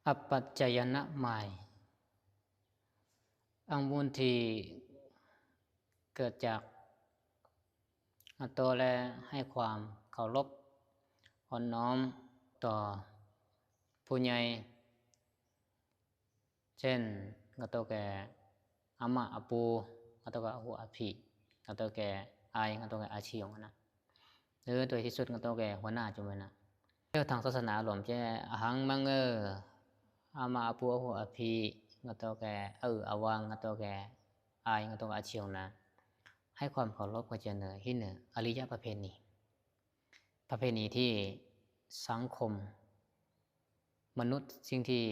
อปัจจยนะใหม่อังบุญที่เกิดจากตัวและให้ความเคารพอ่อนน้อมต่อผู้ใหญ่เช่นกตัวแก่อาม่าอาปูกตัวแก่หัวอาผีกตัวแก่อายกตัวแก่อาชีของนะหรือโดยที่สุดกตัวแก่หัวหน้าจุมนะเรื่องทางศาสนาหลวงแจ้หังมังอาม่าอาปูหัวอาผีกตัวแก่อาวังกตัวแก่อายกตัวแก่อาชีของนะให้ความเคารพกับเจเนอที่หนึ่งอริยประเพณีที่สังคมมนุษย์สิ่งที่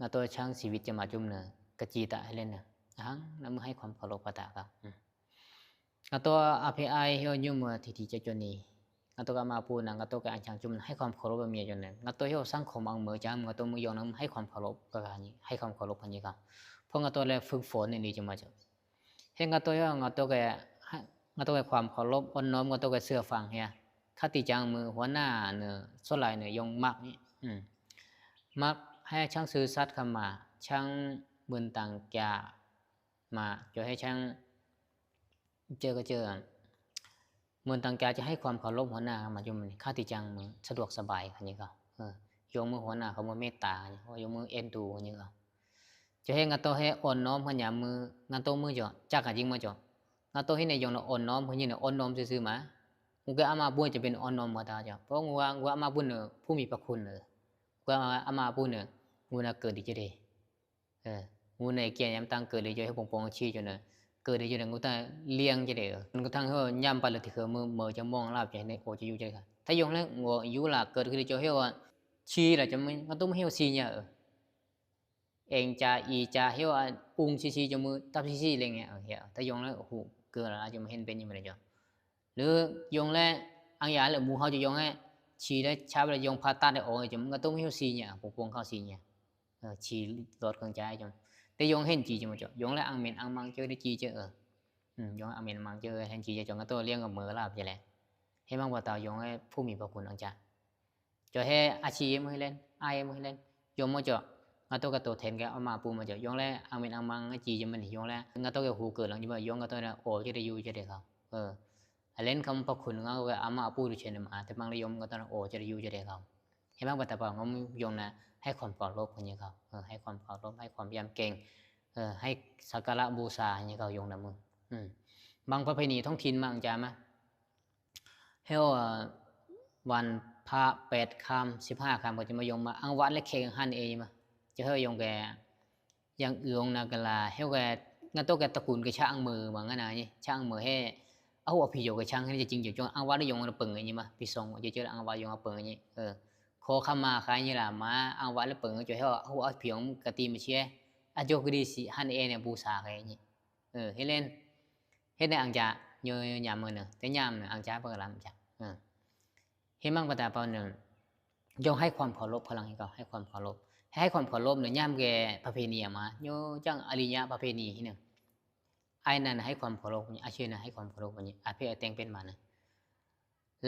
งาตัวช่างชีวิตจะมาจุ่มเนอกระจีตะให้เล่นเนอะนั่นมือให้ความเคารพปะตะครับงาตัวอภิไอเฮียยุ่มทีจะจนนี้งาตัวก็มาปูนังงาตัวก็อันช่างจุ่มให้ความเคารพแบบมีจนเนงาตัวเฮียสังคมอังเมือจ้างงาตัวมือยองนั้นให้ความเคารพกับการนี้ให้ความเคารพกันนี้ครับเพราะงาตัวเลยฝึกฝนในนี้จะมาจุเห็นงาตัวเฮียงาตัวก็ความเคารพอ่อนน้อมงาตัวก็เสื่อฟังเฮียข้าติจังมือหัวหน้าเนอสลายเนยงมักนี่มักให้ช่างซื้อซัดเข้ามาช่างบุญต่างแก่มาจะให้ช่างเจอบุญต่างแก่จะให้ความเคารพหัวหน้ามาอยู่มันข้าติจังมือสะดวกสบายคันนี้ก็ยงมือหัวหน้าเขามือเมตตาเขายงมือเอ็นดูคันนี้ก็จะให้งานโตให้อ่อนน้อมขันยามืองานโตมือจ่อจักกันจริงมาจ่องานโตให้ในยงเราอ่อนน้อมคนนี้เนี่ยอ่อนน้อมซื่อๆมางูก็อามาบุญจะเป็นอ่อนน้อมมาตาจ่อเพราะงูอามาบุญเนี่ยผู้มีพระคุณก็อามาบุญเนี่ยงูน่ะเกิดดีจะดีงูในเกียร์ยำตั้งเกิดเลยจะให้ปงชี้จนเนี่ยเกิดดีจะเนี่ยงูตั้งเลี้ยงจะได้มันก็ทั้งเขาย่ำไปเลยที่เขามือจะมองลาบใจในโอจะอยู่ใจค่ะถ้ายงแล้วงูอยู่หลักเกิดขึ้นจะให้ว่าชี้แหละจะไม่ก็ต้องไม่ให้ชี้เนี่ยเองจะอีจะให้ว่าปุงชี้จะมือตับชี้อะไรเงี้ยเหี้ยถ้ายงแล้วโอ้โหเกิดอะไรจะไม่เห็นเป็นยังไงจ้ะหรือยงแล้วอังยาหรือมูเขาจะยงให้ชีได้ชาไปยงพาตัดได้โอ้ยจมันก็ต้องให้ซีเนี่ยปงเข้าซีเนี่ยชีลดกองใจจนแต่ยงเห็นจีจมันจะยงแล้วอังเมนอังมังเจอได้จีเจอยงอังเมนมังเจอเห็นจีจะจงก็ตัวเลี้ยงกับมือลาบจะแหละให้มังว่าตายงให้ผู้มีพระคุณอังจ่าจะให้อาชีพมือเล่นไอ้มือเล่นยงมันจะงาตัวกับตัวเทนแกเอามาปูมันจะยงแล้วอังเมนอังมังจีจะมันยงแล้วงาตัวกับหูเกิดหลังจะมายงก็ตัวเนี่ยโอ้จะได้อยู่จะได้เขาเล่นคำพักคุณงั้นก็อามาปูดูเช่นมาแต่บางเรื่องก็ตอนโอ้จะอยู่จะได้เขาเห็นบางปัตตาบางเขายงนะให้ความเคารพคนนี้เขาให้ความเคารพให้ความยำเก่งให้สักการะบูชาอย่างนี้เขายงนะมึงบางประเพณีท้องถิ่นบางจามาให้วันพระ8 ค่ำ 15 ค่ำก็จะมายงมาอังวัดและเคงฮันเองมาจะให้ยงแกยังเอื้องนักลาให้แกงั้นตัวแกตระกูลกับช่างมือบางงั้นนี่ช่างมือให้เอาหัวพี่โยกับช่างให้จริงๆอยู่จงอังวัดได้ยงมาเปิงอย่างนี้มาพี่ทรงจะเจออังวัดยงมาเปิงอย่างนี้ขอขมาใครนี่ล่ะมาอังวัดแล้วเปิงจะให้หัวพี่ของกติมาเชียอาโจกดีสิฮันเอเนี่ยบูชาใครอย่างนี้ให้เล่นให้ในอังจ่าเยอะยามมือหนึ่งแต่ยามเนี่ยอังจ่าเปิงลำจ่าให้มั่งปัตตาเปล่าหนึ่งยงให้ความเคารพพลังให้เขาให้ความเคารพให้ความเคารพเนี่ยย่ำแกประเพณีมาโยจังอริยะประเพณีที่หนึ่งไอ้นั่นให้ความเคารพอาชีพนั้นให้ความเคารพนี้อาเพศแต่งเป็นมานะ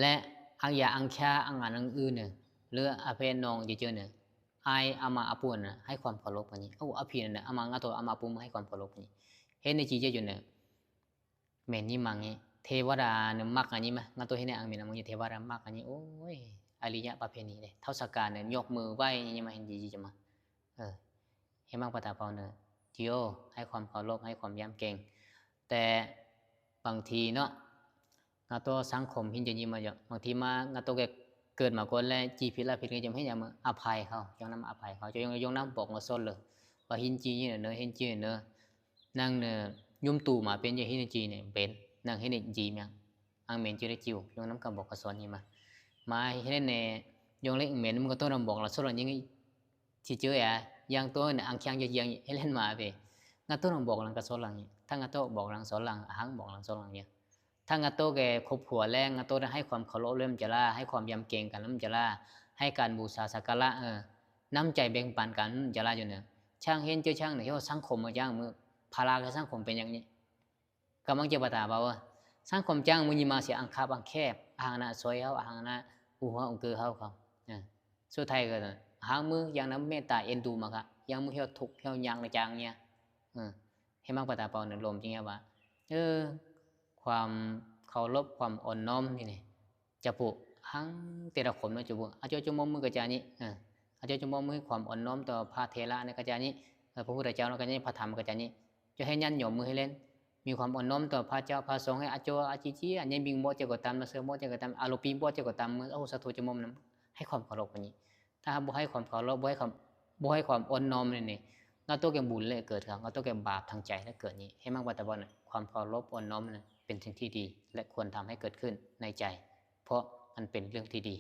และอังยาอังชาอังงานอังอื่นเนี่ยหรืออาเพศนองจะเจอเนี่ยไออามาอาปูนนะให้ความเคารพนี้อาพีเนี่ยอามังอาตัวอามาปูมาให้ความเคารพนี้เห็นในจีเจอยู่เนี่ยเมนี่มังนี้เทวดาเนี่ยมักอันนี้ไหมงานตัวเห็นในอังเมนมังนี้เทวดามักอันนี้โอ้ยอริยะประเพณีเลยเท่าสการเนี่ยยกมือไหว้ยังไงเห็นจีจะมาเห็นบ้างปตาเปล่าเนี่ยจิโอให้ความเคารพให้ความยำเก่งแต่บางทีเนาะงาตัวสังคมหินจะยิ้มมาเยอะบางทีมางาตัวเกิดมาก่อนแล้วจีพิษละพิษก็จะไม่ยังมาอภัยเขายองน้ำอภัยเขาจะยองน้ำบอกมาส้นเลยว่าหินจีเนี่ยเนอะหินจีเนอะนั่งเนี่ยยุ่มตู่มาเป็นอย่างหินจีเนี่ยเป็นนั่งหินจีมั้งอังเมนจีได้จิวยองน้ำกำบอกกระสอนนี่มาให้เล่นเนี่ยยองเล็กเมนมันก็ต้องนำบอกเราส้นอะไรยังที่เจอยังตัวเนี่ยอังเคียงจะยังให้เล่นมาไปงาตัวนำบอกหลังกระสอนหลังนี่ถ้างาตัวบอกหลังสอนหลังหังบอกหลังสอนหลังเนี่ยถ้างาโตแกคบหัวแรงงาโตให้ความเคารพเริ่มจะล่าให้ความยำเกรงกันเริ่มจะล่าให้การบูชาสักการะน้ำใจแบ่งปันกันจะล่าอยู่เนี่ยช่างเห็นเจ้าช่างเนี่ยเขาสังคมมาจ้างมือพารากับสังคมเป็นอย่างนี้กำลังจะประตาบ่าสังคมจ้างมุญิมาเสียอังคาบังแคบอ่างน่ะสวยเขาอ่างน่ะหัวองค์เกือเขาสุดท้ายก็ หางมืออย่างนั้นเมตตาเอ็นดูมากะยังมือเหี่ยวทุกเหี่ยวยังในจางเนี่ยให้มากปตาเปาเนี่ยลมจริงๆว่าความเคารพความอ่อนน้อมนี่จะปุหังเตระขมนะจะปุอาจารย์จมมือกระจายนี้อาจารย์จมมือความอ่อนน้อมต่อพระเทระในกระจายนี้พระพุทธเจ้าในกระจายนี้พระธรรมกระจายนี้จะให้ยันหย่อมมือให้เล่นมีความอ่อนน้อมต่อพระเจ้าพระสงฆ์ให้อาจารย์อาจิจีอันนี้บิงโมเจก็ตามมาเสือโมเจก็ตามอารมณ์ปีโมเจก็ตามมือเอาสัตว์จมมนั้นให้ความเคารพกันนี้ถ้าบ่ให้ความเคารพบ่ให้ความอ่อนน้อมนี่เราตัวแกบุญเลยเกิดครับเราตัวแกบาปทางใจแล้วเกิดนี้ให้มากว่าแต่ว่าความเคารพอ่อนน้อมเป็นสิ่งที่ดีและควรทำให้เกิดขึ้นในใจเพราะมันเป็นเรื่องที่ดี